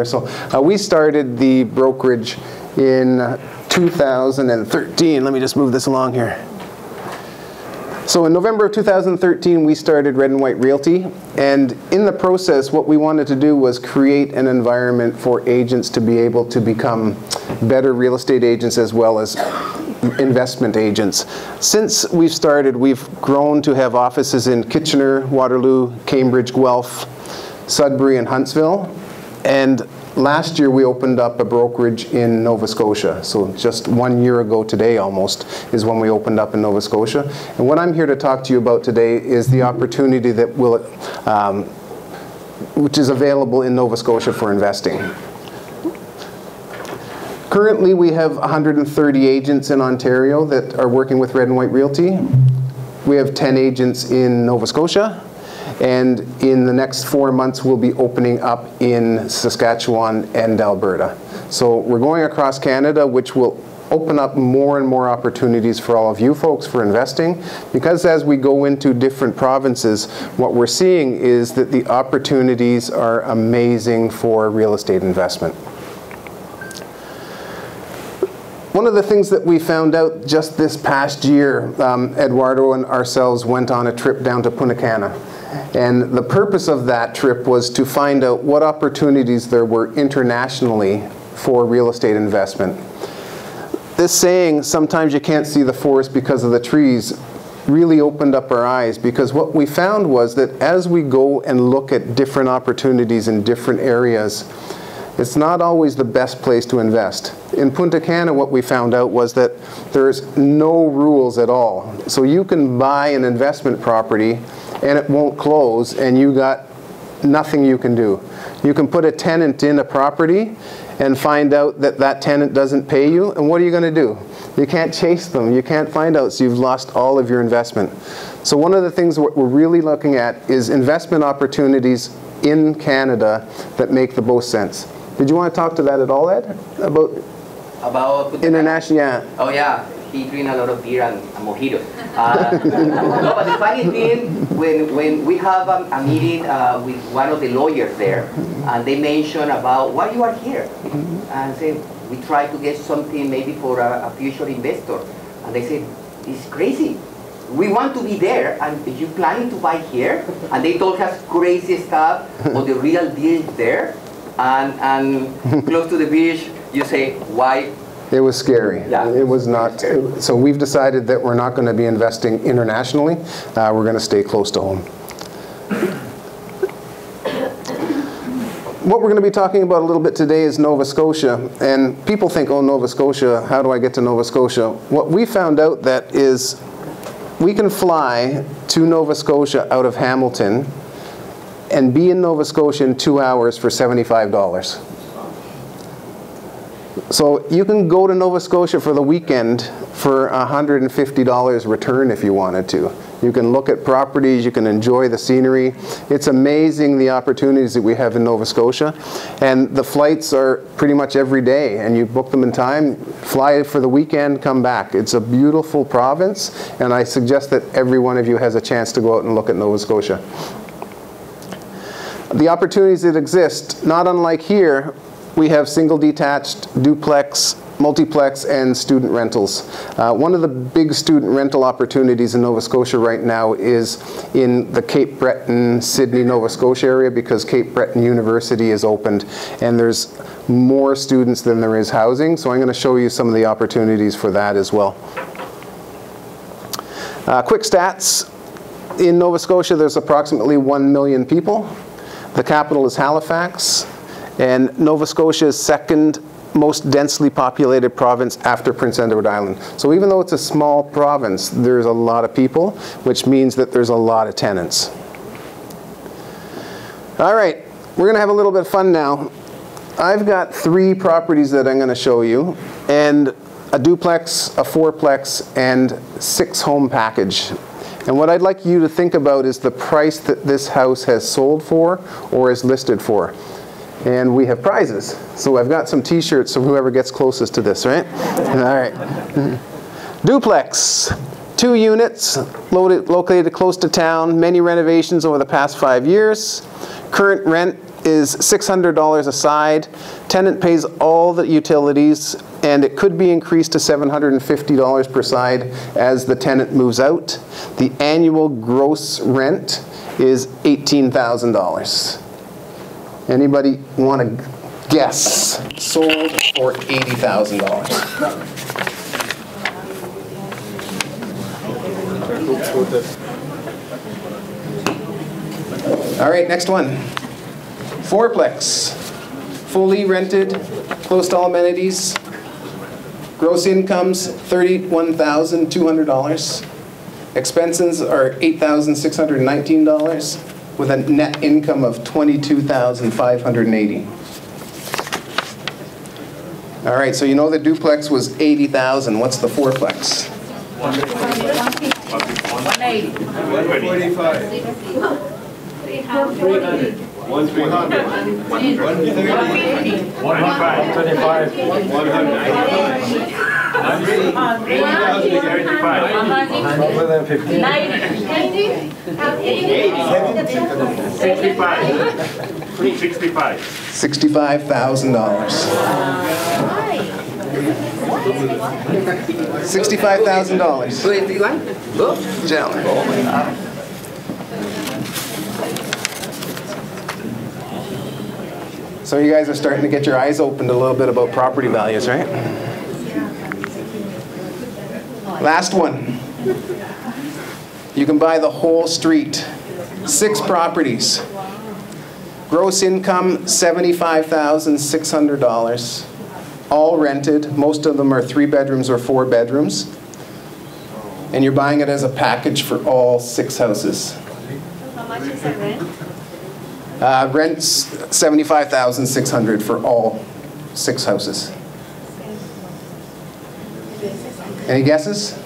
So we started the brokerage in 2013. Let me just move this along here. So in November of 2013, we started Red and White Realty, and in the process, what we wanted to do was create an environment for agents to be able to become better real estate agents as well as investment agents. Since we've started, we've grown to have offices in Kitchener, Waterloo, Cambridge, Guelph, Sudbury, and Huntsville, and last year we opened up a brokerage in Nova Scotia. So just 1 year ago today almost is when we opened up in Nova Scotia. And what I'm here to talk to you about today is the opportunity that will, which is available in Nova Scotia for investing. Currently we have 130 agents in Ontario that are working with Red and White Realty. We have 10 agents in Nova Scotia. And in the next 4 months, we'll be opening up in Saskatchewan and Alberta. So we're going across Canada, which will open up more and more opportunities for all of you folks for investing. Because as we go into different provinces, what we're seeing is that the opportunities are amazing for real estate investment. One of the things that we found out just this past year, Eduardo and ourselves went on a trip down to Punta Cana. And the purpose of that trip was to find out what opportunities there were internationally for real estate investment. This saying, sometimes you can't see the forest because of the trees, really opened up our eyes, because what we found was that as we go and look at different opportunities in different areas, it's not always the best place to invest. In Punta Cana, what we found out was that there's no rules at all. So you can buy an investment property and it won't close, and you got nothing you can do. You can put a tenant in a property and find out that that tenant doesn't pay you, and what are you going to do? You can't chase them. You can't find out, so you've lost all of your investment. So one of the things what we're really looking at is investment opportunities in Canada that make the most sense. Did you want to talk to that at all, Ed? About international, yeah. Oh yeah, he drinks a lot of beer and mojitos. No, but the funny thing, when we have a meeting with one of the lawyers there, and they mention about why you are here, and say we try to get something maybe for a future investor, and they say it's crazy. We want to be there, and you planning to buy here? And they told us crazy stuff, but the real deal is there. And close to the beach, you say, why? It was scary. Yeah. It was not. So we've decided that we're not going to be investing internationally. We're going to stay close to home. What we're going to be talking about a little bit today is Nova Scotia. And people think, oh, Nova Scotia, how do I get to Nova Scotia? What we found out that is we can fly to Nova Scotia out of Hamilton and be in Nova Scotia in 2 hours for $75. So you can go to Nova Scotia for the weekend for $150 return if you wanted to. You can look at properties, you can enjoy the scenery. It's amazing the opportunities that we have in Nova Scotia. And the flights are pretty much every day, and you book them in time, fly for the weekend, come back. It's a beautiful province, and I suggest that every one of you has a chance to go out and look at Nova Scotia. The opportunities that exist, not unlike here, we have single detached, duplex, multiplex, and student rentals. One of the big student rental opportunities in Nova Scotia right now is in the Cape Breton, Sydney, Nova Scotia area, because Cape Breton University is opened and there's more students than there is housing. So I'm going to show you some of the opportunities for that as well. Quick stats. In Nova Scotia, there's approximately 1 million people. The capital is Halifax, and Nova Scotia's second most densely populated province after Prince Edward Island. So even though it's a small province, there's a lot of people, which means that there's a lot of tenants. All right, we're going to have a little bit of fun now. I've got 3 properties that I'm going to show you, and a duplex, a fourplex, and 6 home package. And what I'd like you to think about is the price that this house has sold for or is listed for. And we have prizes. So I've got some t-shirts of whoever gets closest to this, right? All right. Duplex, 2 units, located close to town, many renovations over the past 5 years. Current rent is $600 a side. Tenant pays all the utilities, and it could be increased to $750 per side as the tenant moves out. The annual gross rent is $18,000. Anybody want to guess? Sold for $80,000. All right, next one. Fourplex. Fully rented, close to all amenities. Gross incomes, $31,200. Expenses are $8,619 with a net income of $22,580. All right, so you know the duplex was $80,000. What's the fourplex? 180. 145. 300. 1,300. 150. 125. 150. 65. $65,000. $65,000. Gentlemen. So you guys are starting to get your eyes opened a little bit about property values, right? Last one. You can buy the whole street. 6 properties. Gross income, $75,600. All rented. Most of them are 3 bedrooms or 4 bedrooms. And you're buying it as a package for all 6 houses. How much is the rent? Rent's $75,600 for all 6 houses. Any guesses?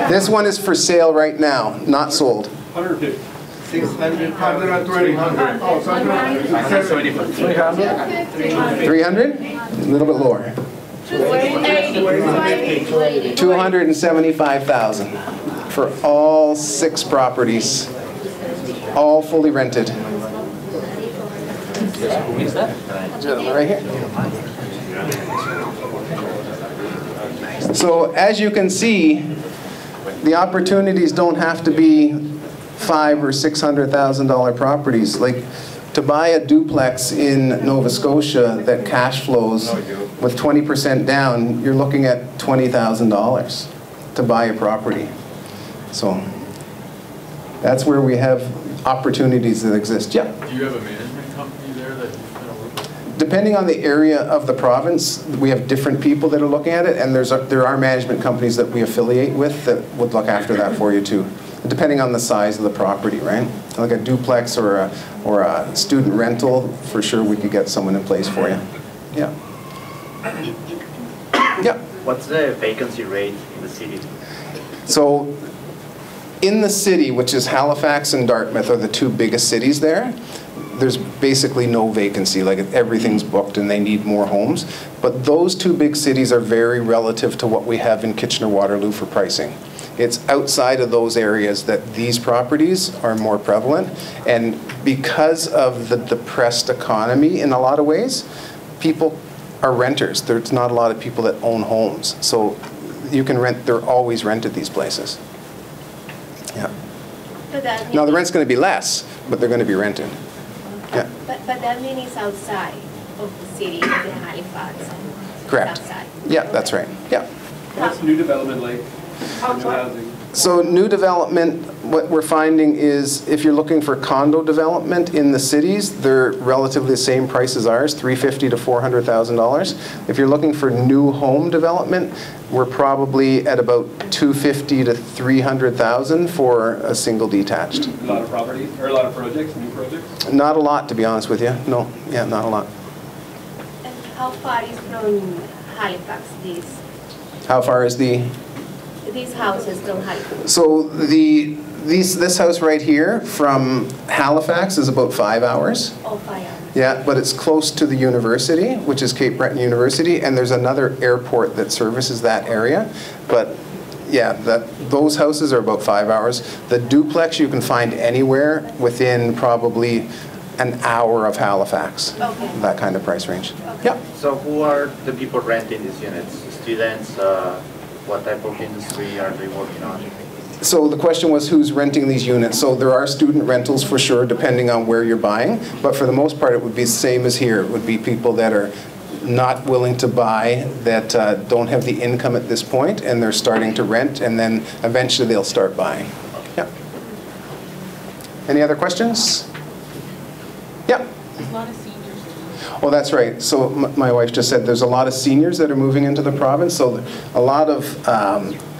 This one is for sale right now, not sold. 150. 600. 120. Oh, 300? A little bit lower. 275,000 for all 6 properties, all fully rented. Right here. So as you can see, the opportunities don't have to be $500,000 or $600,000 properties. Like to buy a duplex in Nova Scotia that cash flows with 20% down, you're looking at $20,000 to buy a property. So that's where we have opportunities that exist. Yeah. Do you have a management company there that you kind of work with? Depending on the area of the province, we have different people that are looking at it, and there are management companies that we affiliate with that would look after that for you too, depending on the size of the property, right? Like a duplex or a student rental, for sure we could get someone in place for you. Yeah. Yeah. What's the vacancy rate in the city? So in the city, which is Halifax and Dartmouth are the 2 biggest cities there, there's basically no vacancy. Like everything's booked and they need more homes. But those 2 big cities are very relative to what we have in Kitchener-Waterloo for pricing. It's outside of those areas that these properties are more prevalent. And because of the depressed economy in a lot of ways, people are renters. There's not a lot of people that own homes. So you can rent, they're always rented, these places. Yeah. Now the rent's going to be less, but they're going to be rented. Yeah. But that means it's outside of the city, of the Halifax. Correct. Outside. Yeah, that's right. Yeah. What's new development like? New housing? So new development, what we're finding is if you're looking for condo development in the cities, they're relatively the same price as ours, $350,000 to $400,000. If you're looking for new home development, we're probably at about $250,000 to $300,000 for a single detached. A lot of properties, or a lot of projects, new projects? Not a lot, to be honest with you. No, yeah, not a lot. And how far is from Halifax, How far is these houses from Halifax? So this house right here from Halifax is about 5 hours. Oh, 5 hours. Yeah, but it's close to the university, which is Cape Breton University, and there's another airport that services that area. But yeah, those houses are about 5 hours. The duplex you can find anywhere within probably an hour of Halifax. Okay. That kind of price range. Okay. Yeah. So who are the people renting these units? Students, what type of industry are they working on? So the question was who's renting these units. So there are student rentals for sure, depending on where you're buying. But for the most part, it would be the same as here. It would be people that are not willing to buy, that don't have the income at this point, and they're starting to rent, and then eventually they'll start buying. Yeah. Any other questions? Yeah. There's a lot of seniors. Oh, that's right. So my wife just said there's a lot of seniors that are moving into the province. So a lot of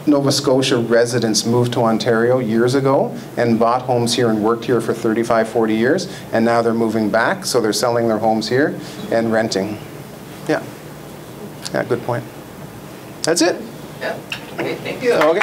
Nova Scotia residents moved to Ontario years ago and bought homes here and worked here for 35, 40 years. And now they're moving back, so they're selling their homes here and renting. Yeah. Yeah, good point. That's it. Yeah. Okay, thank you. Okay.